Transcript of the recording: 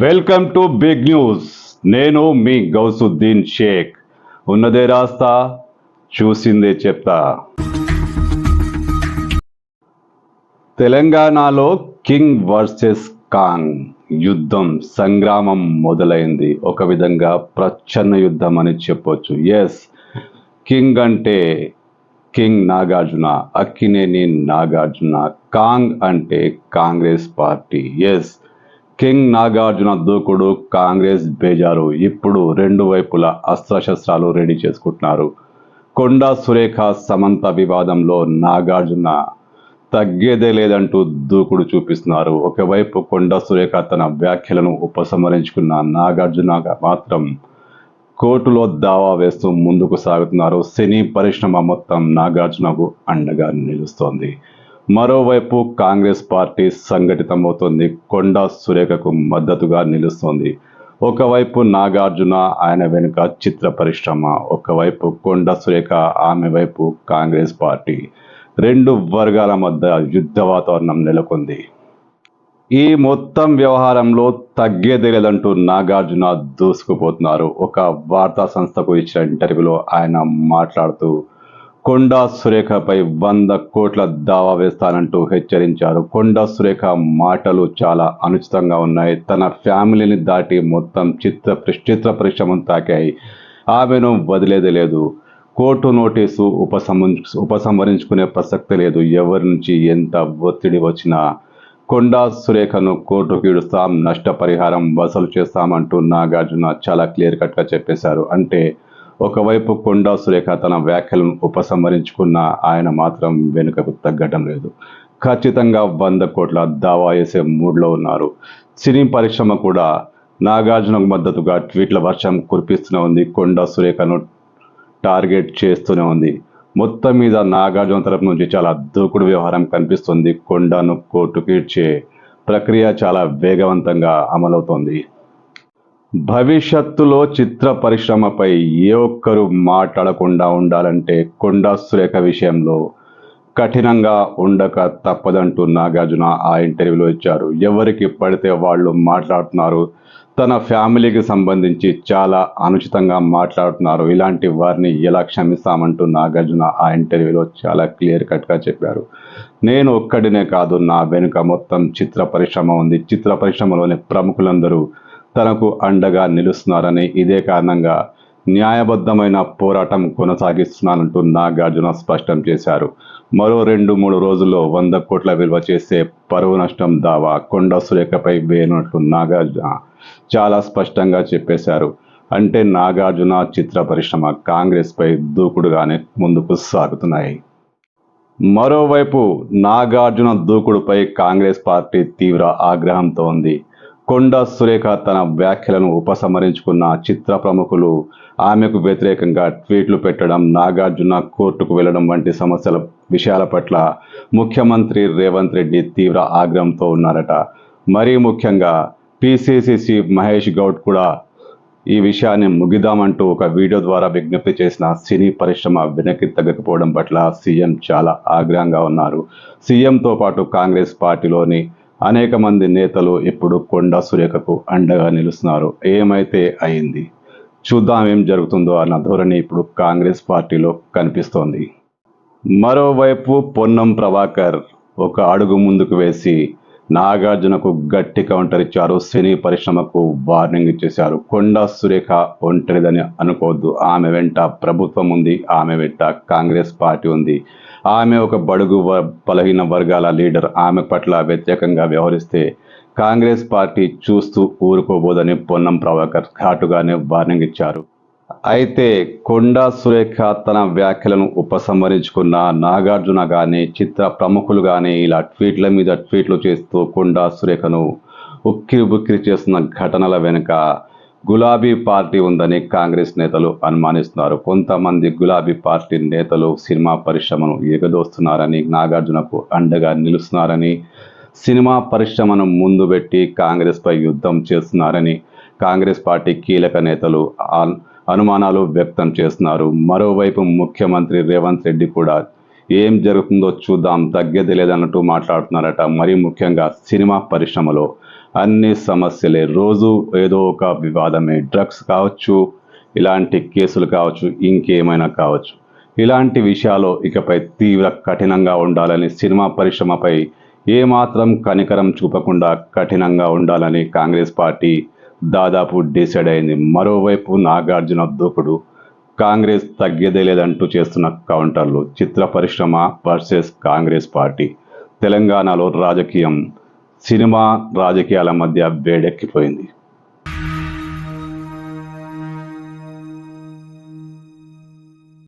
Welcome to big news. నేను మీ గౌసుద్దీన్ షేక్. ఉన్నదే రాస్తా, చూసిందే చెప్తా. తెలంగాణలో కింగ్ వర్సెస్ కాంగ్ యుద్ధం సంగ్రామం మొదలైంది. ఒక విధంగా ప్రచ్ఛన్న యుద్ధం అని చెప్పొచ్చు. ఎస్, కింగ్ అంటే కింగ్ నాగార్జున, అక్కినేని నాగార్జున. కాంగ్ అంటే Congress party. Yes, king Nagarjuna దూకుడు, కాంగ్రెస్ బేజారు. ఇప్పుడు రెండు వైపుల అస్త్రశస్త్రాలు రెడీ చేసుకుంటున్నారు. కొండా సురేఖ సమంత వివాదంలో నాగార్జున తగ్గేదే లేదంటూ దూకుడు చూపిస్తున్నారు. ఒకవైపు కొండా సురేఖ తన వ్యాఖ్యలను ఉపసంహరించుకున్న నాగార్జున మాత్రం కోర్టులో దావా వేస్తూ ముందుకు సాగుతున్నారు. సినీ పరిశ్రమ మొత్తం నాగార్జునకు అండగా నిలుస్తోంది. మరోవైపు కాంగ్రెస్ పార్టీ సంఘటితమవుతోంది, కొండా సురేఖకు మద్దతుగా నిలుస్తోంది. ఒకవైపు నాగార్జున, ఆయన వెనుక చిత్ర పరిశ్రమ. ఒకవైపు కొండా సురేఖ, ఆమె వైపు కాంగ్రెస్ పార్టీ. రెండు వర్గాల మధ్య యుద్ధ వాతావరణం నెలకొంది. ఈ మొత్తం వ్యవహారంలో తగ్గేదే లేదంటూ నాగార్జున దూసుకుపోతున్నారు. ఒక వార్తా సంస్థకు ఇచ్చిన ఇంటర్వ్యూలో ఆయన మాట్లాడుతూ కొండా సురేఖపై 100 కోట్ల దావా వేస్తానంటూ హెచ్చరించారు. కొండా సురేఖ మాటలు చాలా అనుచితంగా ఉన్నాయి. తన ఫ్యామిలీని దాటి మొత్తం చిత్ర పరిశ్రమను తాకాయి. ఆమెను వదిలేదే లేదు. కోర్టు నోటీసు ఉపసంహరించుకునే ప్రసక్తి లేదు. ఎవరి నుంచి ఎంత ఒత్తిడి వచ్చినా కొండా సురేఖను కోర్టుకు ఈడుస్తాం, నష్టపరిహారం వసూలు చేస్తామంటూ నాగార్జున చాలా క్లియర్ కట్గా చెప్పేశారు. అంటే ఒకవైపు కొండా సురేఖ తన వ్యాఖ్యలను ఉపసంహరించుకున్న ఆయన మాత్రం వెనుకకు తగ్గడం లేదు. ఖచ్చితంగా 100 కోట్ల దావా వేసే మూడ్లో ఉన్నారు. సినీ పరిశ్రమ కూడా నాగార్జునకు మద్దతుగా ట్వీట్ల వర్షం కురిపిస్తూనే ఉంది. కొండా సురేఖను టార్గెట్ చేస్తూనే ఉంది. మొత్తం మీద నాగార్జున తరపు నుంచి చాలా దూకుడు వ్యవహారం కనిపిస్తుంది. కొండాను కోర్టుకు ఈడ్చే ప్రక్రియ చాలా వేగవంతంగా అమలవుతోంది. భవిష్యత్తులో చిత్ర పరిశ్రమపై ఏ ఒక్కరూ మాట్లాడకుండా ఉండాలంటే కొండా సురేఖ విషయంలో కఠినంగా ఉండక తప్పదంటూ నాగార్జున ఆ ఇంటర్వ్యూలో ఇచ్చారు. ఎవరికి పడితే వాళ్ళు మాట్లాడుతున్నారు. తన ఫ్యామిలీకి సంబంధించి చాలా అనుచితంగా మాట్లాడుతున్నారు. ఇలాంటి వారిని ఎలా క్షమిస్తామంటూ నాగార్జున ఆ ఇంటర్వ్యూలో చాలా క్లియర్ కట్గా చెప్పారు. నేను ఒక్కడినే కాదు, నా వెనుక మొత్తం చిత్ర పరిశ్రమ ఉంది. చిత్ర పరిశ్రమలోని ప్రముఖులందరూ తనకు అండగా నిలుస్తున్నారని, ఇదే కారణంగా న్యాయబద్ధమైన పోరాటం కొనసాగిస్తున్నానంటూ నాగార్జున స్పష్టం చేశారు. మరో 2-3 రోజుల్లో 100 కోట్ల విలువ చేసే పరువు నష్టం దావా కొండా సురేఖపై వేయనున్నట్లు నాగార్జున చాలా స్పష్టంగా చెప్పేశారు. అంటే నాగార్జున, చిత్ర పరిశ్రమ కాంగ్రెస్పై దూకుడుగానే ముందుకు సాగుతున్నాయి. మరోవైపు నాగార్జున దూకుడుపై కాంగ్రెస్ పార్టీ తీవ్ర ఆగ్రహంతో ఉంది. కొండా సురేఖ తన వ్యాఖ్యలను ఉపసంహరించుకున్న చిత్ర ప్రముఖులు ఆమెకు వ్యతిరేకంగా ట్వీట్లు పెట్టడం, నాగార్జున కోర్టుకు వెళ్లడం వంటి విషయాల పట్ల ముఖ్యమంత్రి రేవంత్ రెడ్డి తీవ్ర ఆగ్రహంతో ఉన్నారట. మరీ ముఖ్యంగా పిసిసి చీఫ్ మహేష్ గౌడ్ కూడా ఈ విషయాన్ని ముగిద్దామంటూ ఒక వీడియో ద్వారా విజ్ఞప్తి చేసిన సినీ పరిశ్రమ వెనక్కి తగ్గకపోవడం పట్ల సీఎం చాలా ఆగ్రహంగా ఉన్నారు. సీఎంతో పాటు కాంగ్రెస్ పార్టీలోని అనేక మంది నేతలు ఇప్పుడు కొండా సురేఖకు అండగా నిలుస్తున్నారు. ఏమైతే అయింది, చూద్దాం ఏం జరుగుతుందో అన్న ధోరణి ఇప్పుడు కాంగ్రెస్ పార్టీలో కనిపిస్తోంది. మరోవైపు పొన్నం ప్రభాకర్ ఒక అడుగు ముందుకు వేసి నాగార్జునకు గట్టి కౌంటర్ ఇచ్చారు. సినీ పరిశ్రమకు వార్నింగ్ ఇచ్చేశారు. కొండా సురేఖ ఒంటరిదని అనుకోవద్దు. ఆమె వెంట ప్రభుత్వం ఉంది, ఆమె వెంట కాంగ్రెస్ పార్టీ ఉంది. ఆమె ఒక బడుగు బలహీన వర్గాల లీడర్. ఆమె పట్ల వ్యతిరేకంగా వ్యవహరిస్తే కాంగ్రెస్ పార్టీ చూస్తూ ఊరుకోబోదని పొన్నం ప్రభాకర్ ఘాటుగానే వార్నింగ్ ఇచ్చారు. అయితే కొండా సురేఖ తన వ్యాఖ్యలను ఉపసంహరించుకున్న నాగార్జున కానీ, చిత్ర ప్రముఖులు కానీ ఇలా ట్వీట్ల మీద ట్వీట్లు చేస్తూ కొండా సురేఖను ఉక్కిరి చేస్తున్న ఘటనల వెనుక గులాబీ పార్టీ ఉందని కాంగ్రెస్ నేతలు అనుమానిస్తున్నారు. కొంతమంది గులాబీ పార్టీ నేతలు సినిమా పరిశ్రమను ఎగదోస్తున్నారని, నాగార్జునకు అండగా నిలుస్తున్నారని, సినిమా పరిశ్రమను ముందు పెట్టి కాంగ్రెస్పై యుద్ధం చేస్తున్నారని కాంగ్రెస్ పార్టీ కీలక నేతలు అనుమానాలు వ్యక్తం చేస్తున్నారు. మరోవైపు ముఖ్యమంత్రి రేవంత్ రెడ్డి కూడా ఏం జరుగుతుందో చూద్దాం, తగ్గేది లేదన్నట్టు మాట్లాడుతున్నారట. మరీ ముఖ్యంగా సినిమా పరిశ్రమలో అన్ని సమస్యలే, రోజు ఏదో ఒక వివాదమే. డ్రగ్స్ కావచ్చు, ఇలాంటి కేసులు కావచ్చు, ఇంకేమైనా కావచ్చు. ఇలాంటి విషయాలు ఇకపై తీవ్ర కఠినంగా ఉండాలని, సినిమా పరిశ్రమపై ఏమాత్రం కనికరం చూపకుండా కఠినంగా ఉండాలని కాంగ్రెస్ పార్టీ దాదాపు డిసైడ్ అయింది. మరోవైపు నాగార్జున దూకుడు, కాంగ్రెస్ తగ్గేదే లేదంటూ చేస్తున్న కౌంటర్లు, చిత్ర పరిశ్రమ వర్సెస్ కాంగ్రెస్ పార్టీ. తెలంగాణలో రాజకీయం సినిమా రాజకీయాల మధ్య వేడెక్కిపోయింది.